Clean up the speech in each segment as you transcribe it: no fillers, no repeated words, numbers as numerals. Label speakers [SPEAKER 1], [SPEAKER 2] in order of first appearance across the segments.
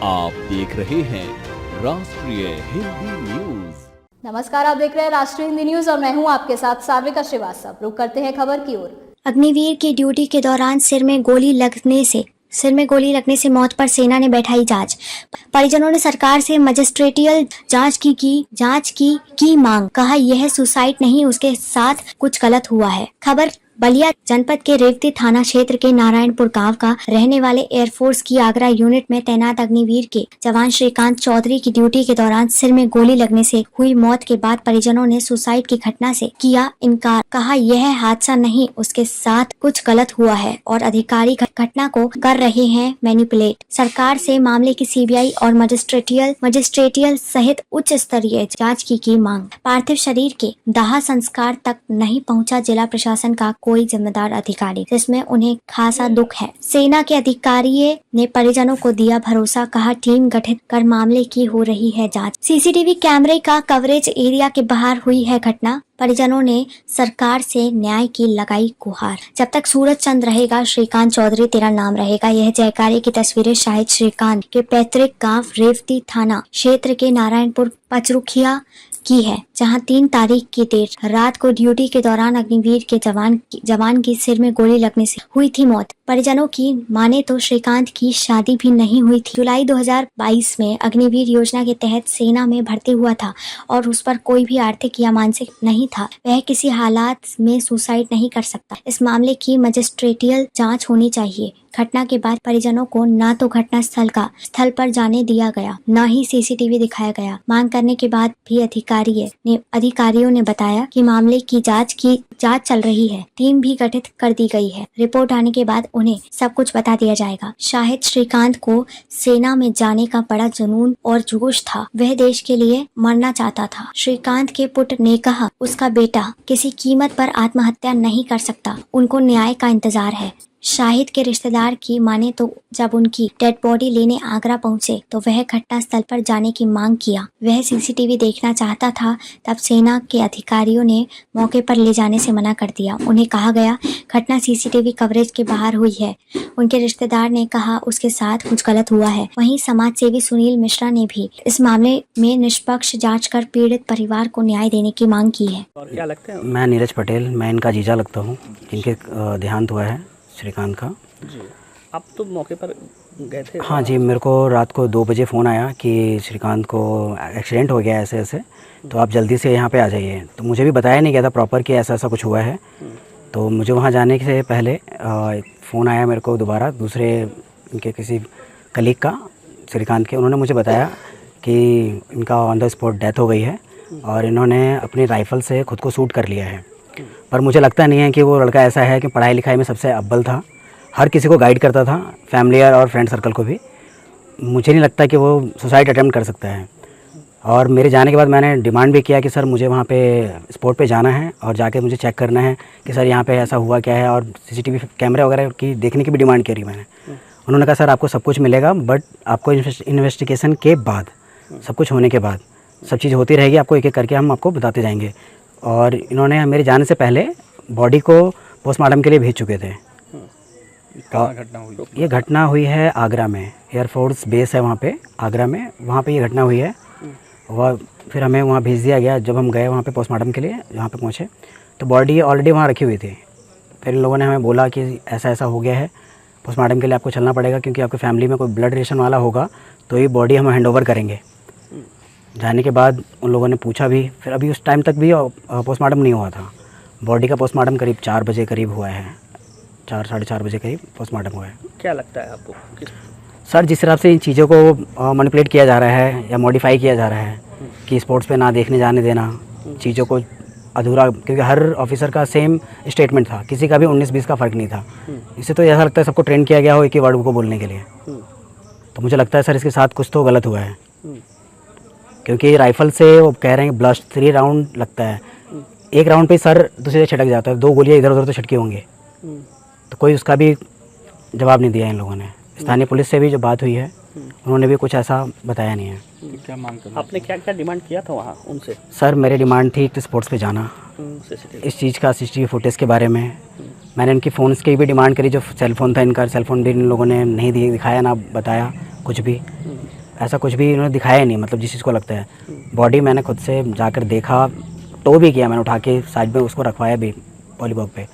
[SPEAKER 1] आप देख रहे हैं राष्ट्रीय हिंदी न्यूज।
[SPEAKER 2] नमस्कार, आप देख रहे हैं राष्ट्रीय हिंदी न्यूज और मैं हूं आपके साथ सार्विका श्रीवास्तव। रुक करते हैं खबर की ओर।
[SPEAKER 3] अग्निवीर की ड्यूटी के दौरान सिर में गोली लगने से मौत पर सेना ने बैठाई जांच। परिजनों ने सरकार से मजिस्ट्रेटियल जांच की मांग। कहा यह सुसाइड नहीं, उसके साथ कुछ गलत हुआ है। खबर बलिया जनपद के रेवती थाना क्षेत्र के नारायणपुर गांव का रहने वाले एयरफोर्स की आगरा यूनिट में तैनात अग्निवीर के जवान श्रीकांत चौधरी की ड्यूटी के दौरान सिर में गोली लगने से हुई मौत के बाद परिजनों ने सुसाइड की घटना से किया इनकार। कहा यह हादसा नहीं, उसके साथ कुछ गलत हुआ है और अधिकारी घटना को कर रहे हैं मैनिपुलेट। सरकार से मामले की सीबीआई और मजिस्ट्रेटियल सहित उच्च स्तरीय जाँच की मांग। पार्थिव शरीर के दाह संस्कार तक नहीं पहुँचा जिला प्रशासन का कोई जिम्मेदार अधिकारी, जिसमें उन्हें खासा दुख है। सेना के अधिकारी ने परिजनों को दिया भरोसा। कहा टीम गठित कर मामले की हो रही है जांच। सीसीटीवी कैमरे का कवरेज एरिया के बाहर हुई है घटना। परिजनों ने सरकार से न्याय की लगाई गुहार। जब तक सूरज चंद रहेगा श्रीकांत चौधरी तेरा नाम रहेगा। यह जयकारे की तस्वीरें शाहिद श्रीकांत के पैतृक गांव रेवती थाना क्षेत्र के नारायणपुर पचरुखिया की है, जहां 3 तारीख की देर रात को ड्यूटी के दौरान अग्निवीर के जवान की सिर में गोली लगने से हुई थी मौत। परिजनों की माने तो श्रीकांत की शादी भी नहीं हुई थी। जुलाई 2022 में अग्निवीर योजना के तहत सेना में भर्ती हुआ था और उस पर कोई भी आर्थिक या मानसिक नहीं था। वह किसी हालात में सुसाइड नहीं कर सकता। इस मामले की मजिस्ट्रेटियल जांच होनी चाहिए। घटना के बाद परिजनों को न तो घटना स्थल पर जाने दिया गया, न ही सीसीटीवी दिखाया गया। मांग करने के बाद भी अधिकारियों ने बताया कि मामले की जांच चल रही है। टीम भी गठित कर दी गई है। रिपोर्ट आने के बाद उन्हें सब कुछ बता दिया जाएगा। शाहिद श्रीकांत को सेना में जाने का बड़ा जुनून और जोश था। वह देश के लिए मरना चाहता था। श्रीकांत के पुत्र ने कहा उसका बेटा किसी कीमत पर आत्महत्या नहीं कर सकता। उनको न्याय का इंतजार है। शाहिद के रिश्तेदार की माने तो जब उनकी डेड बॉडी लेने आगरा पहुंचे तो वह घटना स्थल पर जाने की मांग किया। वह सीसीटीवी देखना चाहता था। तब सेना के अधिकारियों ने मौके पर ले जाने से मना कर दिया। उन्हें कहा गया घटना सीसीटीवी कवरेज के बाहर हुई है। उनके रिश्तेदार ने कहा उसके साथ कुछ गलत हुआ है। वहीं समाज सेवी सुनील मिश्रा ने भी इस मामले में निष्पक्ष जाँच कर पीड़ित परिवार को न्याय देने की मांग की है।
[SPEAKER 4] और क्या लगता है? मैं नीरज पटेल, मैं इनका जीजा लगता हूँ, जिनके देहांत हुआ है श्रीकांत का।
[SPEAKER 5] जी, आप तो मौके पर गए थे?
[SPEAKER 4] हाँ जी, मेरे को रात को 2 बजे फ़ोन आया कि श्रीकांत को एक्सीडेंट हो गया ऐसे ऐसे, तो आप जल्दी से यहाँ पे आ जाइए। तो मुझे भी बताया नहीं गया था प्रॉपर कि ऐसा ऐसा कुछ हुआ है। तो मुझे वहाँ जाने से पहले फ़ोन आया मेरे को दोबारा दूसरे इनके किसी कलीग का, श्रीकांत के। उन्होंने मुझे बताया कि इनका ऑन द स्पॉट डेथ हो गई है और इन्होंने अपनी राइफ़ल से खुद को शूट कर लिया है। पर मुझे लगता नहीं है कि वो लड़का ऐसा है कि पढ़ाई लिखाई में सबसे अव्वल था, हर किसी को गाइड करता था, फैमिली और फ्रेंड सर्कल को भी। मुझे नहीं लगता कि वो सुसाइड अटेम्प्ट कर सकता है। और मेरे जाने के बाद मैंने डिमांड भी किया कि सर मुझे वहाँ पे स्पॉट पे जाना है और जाके मुझे चेक करना है कि सर यहाँ पे ऐसा हुआ क्या है, और सीसीटीवी कैमरे वगैरह की देखने की भी डिमांड करी मैंने। उन्होंने कहा सर आपको सब कुछ मिलेगा, बट आपको इन्वेस्टिगेशन के बाद, सब कुछ होने के बाद, सब चीज़ होती रहेगी, आपको एक एक करके हम आपको बताते जाएंगे। और इन्होंने मेरे जाने से पहले बॉडी को पोस्टमार्टम के लिए भेज चुके थे।
[SPEAKER 5] घटना हुई?
[SPEAKER 4] ये घटना हुई है आगरा में, एयरफोर्स बेस है वहाँ पे आगरा में, वहाँ पे ये घटना हुई है। वह फिर हमें वहाँ भेज दिया गया। जब हम गए वहाँ पे पोस्टमार्टम के लिए, जहाँ पे पहुँचे तो बॉडी ऑलरेडी वहाँ रखी हुई थी। फिर इन लोगों ने हमें बोला कि ऐसा ऐसा हो गया है, पोस्टमार्टम के लिए आपको चलना पड़ेगा, क्योंकि आपकी फैमिली में कोई ब्लड रिलेशन वाला होगा तो ये बॉडी हम हैंड ओवर करेंगे। जाने के बाद उन लोगों ने पूछा भी, फिर अभी उस टाइम तक भी पोस्टमार्टम नहीं हुआ था। बॉडी का पोस्टमार्टम करीब 4 बजे करीब हुआ है, 4 साढ़े 4 बजे करीब पोस्टमार्टम हुआ है।
[SPEAKER 5] क्या लगता है आपको?
[SPEAKER 4] सर जिस हिसाब से इन चीज़ों को मैनिपुलेट किया जा रहा है या मॉडिफाई किया जा रहा है कि स्पोर्ट्स पे ना देखने जाने देना, चीज़ों को अधूरा, क्योंकि हर ऑफिसर का सेम स्टेटमेंट था, किसी का भी 19-20 का फ़र्क नहीं था। इससे तो ऐसा लगता है सबको ट्रेन किया गया हो एक ही वर्ड को बोलने के लिए। तो मुझे लगता है सर इसके साथ कुछ तो गलत हुआ है, क्योंकि राइफ़ल से वो कह रहे हैं ब्लास्ट 3 राउंड लगता है, एक राउंड पे सर दूसरे से छिटक जाता है, 2 गोलियाँ इधर उधर तो छिटकी होंगे। तो कोई उसका भी जवाब नहीं दिया इन लोगों ने। स्थानीय पुलिस से भी जो बात हुई है उन्होंने भी कुछ ऐसा बताया नहीं है।
[SPEAKER 5] क्या मांग करना आपने, क्या क्या डिमांड किया था वहाँ उनसे?
[SPEAKER 4] सर मेरी डिमांड थी कि स्पोर्ट्स पे जाना, इस चीज़ का सीसीटीवी फुटेज के बारे में। मैंने इनकी फ़ोन्स की भी डिमांड करी, जो सेल फ़ोन था इनका, सेल फ़ोन भी इन लोगों ने नहीं दिखाया ना बताया कुछ भी। ऐसा कुछ भी इन्होंने दिखाया नहीं, मतलब जिस चीज़ को लगता है। बॉडी मैंने खुद से जाकर देखा, टो भी किया मैंने, उठा के साइड में उसको रखवाया भी पॉलीबॉग पे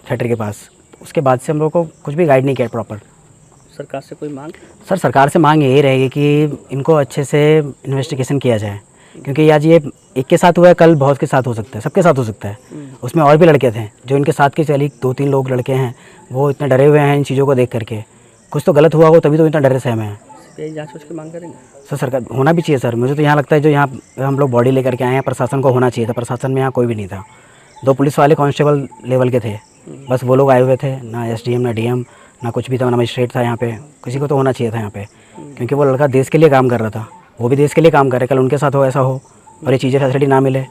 [SPEAKER 4] थिएटर के पास। उसके बाद से हम लोग को कुछ भी गाइड नहीं किया प्रॉपर।
[SPEAKER 5] सरकार से कोई मांग?
[SPEAKER 4] सर सरकार से मांग यही रहेगी कि इनको अच्छे से इन्वेस्टिगेशन किया जाए, क्योंकि आज ये एक के साथ हुआ है, कल बहुत के साथ हो सकता है, सबके साथ हो सकता है। उसमें और भी लड़के थे जो इनके साथ के चली, 2-3 लोग लड़के हैं, वो इतने डरे हुए हैं इन चीज़ों को देख करके। कुछ तो गलत हुआ हो तभी तो इतना डरे सहमे हैं।
[SPEAKER 5] सीबीआई जांच उसकी मांग करेंगे?
[SPEAKER 4] सर सरकार होना भी चाहिए सर। मुझे तो यहाँ लगता है जो यहाँ हम लोग बॉडी लेकर के आए हैं, प्रशासन को होना चाहिए था। प्रशासन में यहाँ कोई भी नहीं था। 2 पुलिस वाले कांस्टेबल लेवल के थे, बस वो लोग आए हुए थे। ना एसडीएम ना डीएम ना कुछ भी था, ना मजिस्ट्रेट था यहाँ पे। किसी को तो होना चाहिए था यहाँ पे, क्योंकि वो लड़का देश के लिए काम कर रहा था, वो भी देश के लिए काम कर रहे। कल उनके साथ हो ऐसा हो और ये चीज़ें फैसिलिटी ना मिले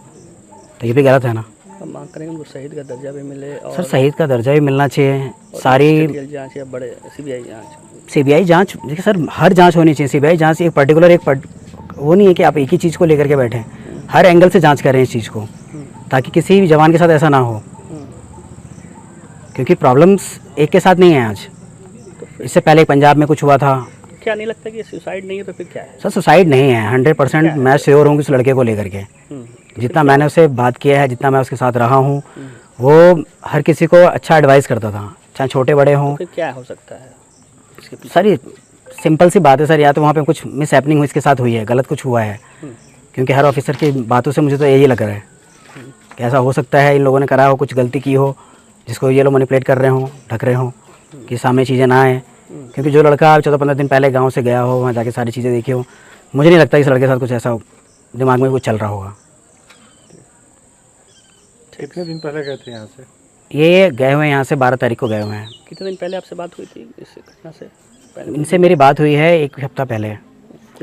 [SPEAKER 4] तो ये भी गलत है ना।
[SPEAKER 5] हम मांग करेंगे उनको शहीद का दर्जा भी मिले और
[SPEAKER 4] सर शहीद का दर्जा भी मिलना चाहिए। सारी
[SPEAKER 5] जांच या बड़े
[SPEAKER 4] सीबीआई जांच, देखिए सर हर जांच होनी चाहिए। सीबीआई जांच एक पर्टिकुलर वो नहीं है कि आप एक ही चीज़ को लेकर के बैठें, हर एंगल से जांच करें इस चीज़ को, ताकि किसी भी जवान के साथ ऐसा ना हो। क्योंकि प्रॉब्लम्स एक के साथ नहीं है आज, इससे पहले पंजाब में कुछ हुआ था।
[SPEAKER 5] क्या नहीं लगता कि सुसाइड नहीं है तो फिर क्या है?
[SPEAKER 4] सर सुसाइड नहीं है, 100% मैं श्योर हूँ कि उस लड़के को लेकर के। जितना मैंने उससे बात किया है, जितना मैं उसके साथ रहा हूँ, वो हर किसी को अच्छा एडवाइस करता था, चाहे छोटे बड़े हों।
[SPEAKER 5] फिर क्या हो सकता है इसके पीछे?
[SPEAKER 4] सर ये सिंपल सी बात है सर, या तो वहाँ पे कुछ मिस हैपनिंग हुई इसके साथ हुई है, गलत कुछ हुआ है। क्योंकि हर ऑफिसर की बातों से मुझे तो यही लग रहा है कि ऐसा हो सकता है इन लोगों ने करा हो, कुछ गलती की हो, जिसको ये लोग मैनिपुलेट कर रहे हों, ढक रहे हों कि सामने चीज़ें ना आए। क्योंकि जो लड़का 14-15 दिन पहले गांव से गया हो, वहाँ जाके सारी चीज़ें देखी हो, मुझे नहीं लगता इस लड़के के साथ कुछ ऐसा दिमाग में कुछ चल रहा होगा।
[SPEAKER 6] कितने दिन पहले गए थे यहाँ से?
[SPEAKER 4] ये गए हुए हैं यहाँ से 12 तारीख को गए हुए हैं।
[SPEAKER 5] कितने दिन पहले आपसे बात हुई थी इस घटना से पहले?
[SPEAKER 4] इनसे मेरी बात हुई है 1 हफ्ता पहले,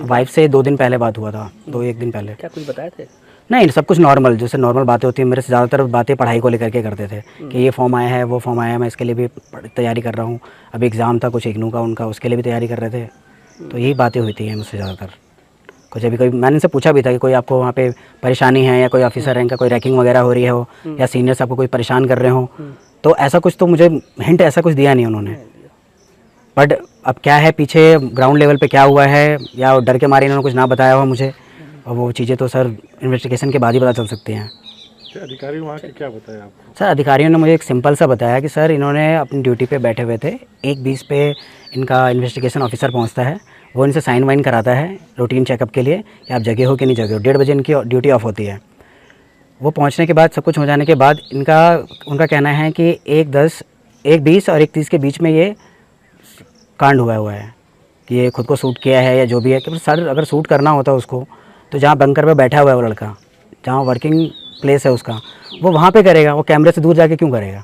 [SPEAKER 4] वाइफ से 2 दिन पहले बात हुआ था, 1 दिन पहले।
[SPEAKER 5] क्या कुछ बताए थे?
[SPEAKER 4] नहीं, सब कुछ नॉर्मल, जैसे नॉर्मल बातें होती हैं। मेरे से ज़्यादातर बातें पढ़ाई को लेकर के करते थे कि ये फॉर्म आया है, वो फॉर्म आया है, मैं इसके लिए भी तैयारी कर रहा हूँ। अभी एग्ज़ाम था कुछ इग्नू का उनका, उसके लिए भी तैयारी कर रहे थे। तो यही बातें हुई थी मुझसे ज़्यादातर। कुछ अभी कोई मैंने इनसे पूछा भी था कि कोई आपको वहाँ पे परेशानी है, या कोई ऑफिसर रैंक का कोई रैकिंग वगैरह हो रही है हो, या सीनियर्स आपको कोई परेशान कर रहे हो, तो ऐसा कुछ तो मुझे हिंट ऐसा कुछ दिया नहीं उन्होंने। बट अब क्या है पीछे ग्राउंड लेवल पे क्या हुआ है, या डर के मारे इन्होंने कुछ ना बताया हो मुझे, और वो चीज़ें तो सर इन्वेस्टिगेशन के बाद ही पता चल सकती हैं।
[SPEAKER 6] अधिकारी वहाँ के क्या बताया आपको?
[SPEAKER 4] सर अधिकारियों ने मुझे एक सिंपल सा बताया कि सर इन्होंने अपनी ड्यूटी पे बैठे हुए थे, 1:20 पे इनका इन्वेस्टिगेशन ऑफिसर पहुंचता है, वो इनसे साइन वाइन कराता है रूटीन चेकअप के लिए कि आप जगह हो कि नहीं जगह हो। 1:30 बजे इनकी ड्यूटी ऑफ होती है। वो पहुंचने के बाद सब कुछ हो जाने के बाद उनका कहना है कि 1:20 और 1:30 के बीच में ये कांड हुआ है कि ये खुद को शूट किया है या जो भी है। कि सर अगर शूट करना होता उसको तो जहाँ बंकर पे बैठा हुआ है वो लड़का, जहाँ वर्किंग प्लेस है उसका, वो वहाँ पे करेगा, वो कैमरे से दूर जाके क्यों करेगा?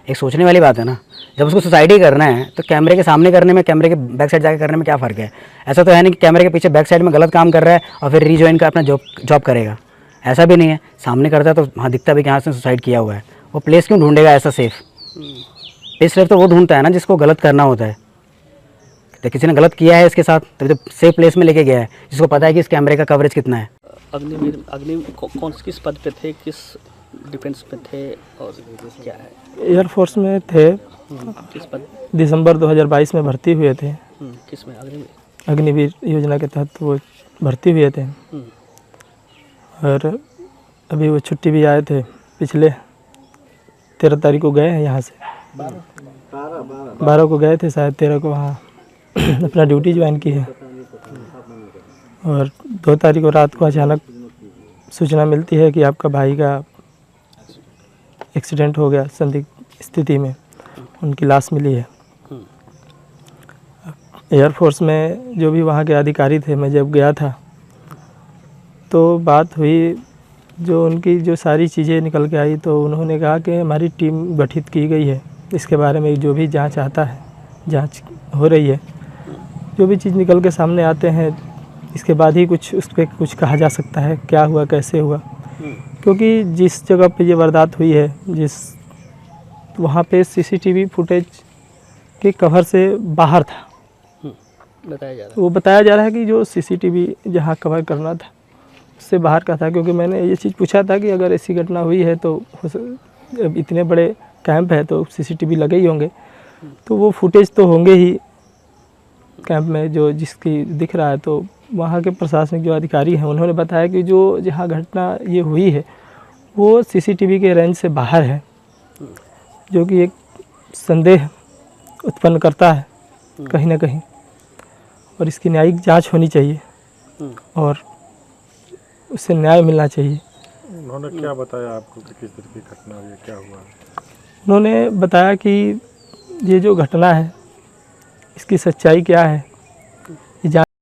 [SPEAKER 4] एक सोचने वाली बात है ना। जब उसको सुसाइड ही करना है तो कैमरे के सामने करने में, कैमरे के बैक साइड जाके करने में क्या फ़र्क है? ऐसा तो है नहीं कि कैमरे के पीछे बैक साइड में गलत काम कर रहा है और फिर रीजॉइन का अपना जॉब करेगा, ऐसा भी नहीं है। सामने करता है तो हाँ दिखता भी कि हाँ उसने सुसाइड किया हुआ है। वो प्लेस क्यों ढूंढेगा ऐसा सेफ? प्लेस सेफ तो वो ढूंढता है ना जिसको गलत करना होता है। तो किसी ने गलत किया है इसके साथ तभी तो सेफ प्लेस में लेके गया है, जिसको पता है कि इस कैमरे का कवरेज कितना है।
[SPEAKER 5] अग्निवीर किस पद पे थे, किस डिफेंस में थे और क्या है?
[SPEAKER 7] एयरफोर्स में थे।
[SPEAKER 5] किस पद?
[SPEAKER 7] दिसंबर 2022 में भर्ती हुए थे।
[SPEAKER 5] किस में?
[SPEAKER 7] अग्निवीर योजना के तहत वो भर्ती हुए थे। और अभी वो छुट्टी भी आए थे, पिछले 13 तारीख को गए हैं यहाँ से। 12 को गए थे शायद, 13 को वहाँ अपना ड्यूटी ज्वाइन की है। और 2 तारीख को रात को अचानक सूचना मिलती है कि आपका भाई का एक्सीडेंट हो गया, संदिग्ध स्थिति में उनकी लाश मिली है। एयरफोर्स में जो भी वहाँ के अधिकारी थे, मैं जब गया था तो बात हुई, जो उनकी जो सारी चीज़ें निकल के आई तो उन्होंने कहा कि हमारी टीम गठित की गई है, इसके बारे में जो भी जांच आता है, जांच हो रही है, जो भी चीज़ निकल के सामने आते हैं इसके बाद ही कुछ उस पर कुछ कहा जा सकता है क्या हुआ कैसे हुआ। क्योंकि जिस जगह पे ये वारदात हुई है, वहाँ पे सीसीटीवी फुटेज के कवर से बाहर था,
[SPEAKER 5] बताया जा रहा है।
[SPEAKER 7] वो बताया जा रहा है कि जो सीसीटीवी जहाँ कवर करना था उससे बाहर का था। क्योंकि मैंने ये चीज़ पूछा था कि अगर ऐसी घटना हुई है तो अब इतने बड़े कैंप है तो सीसीटीवी लगे ही होंगे, तो वो फुटेज तो होंगे ही कैंप में जो जिसकी दिख रहा है, तो वहाँ के प्रशासनिक जो अधिकारी हैं उन्होंने बताया कि जो जहाँ घटना ये हुई है वो सीसीटीवी के रेंज से बाहर है, जो कि एक संदेह उत्पन्न करता है कहीं ना कहीं, और इसकी न्यायिक जांच होनी चाहिए और उससे न्याय मिलना चाहिए।
[SPEAKER 6] उन्होंने क्या बताया आपको कि किस तरह की घटना हुई, क्या हुआ?
[SPEAKER 7] उन्होंने बताया कि ये जो घटना है इसकी सच्चाई क्या है,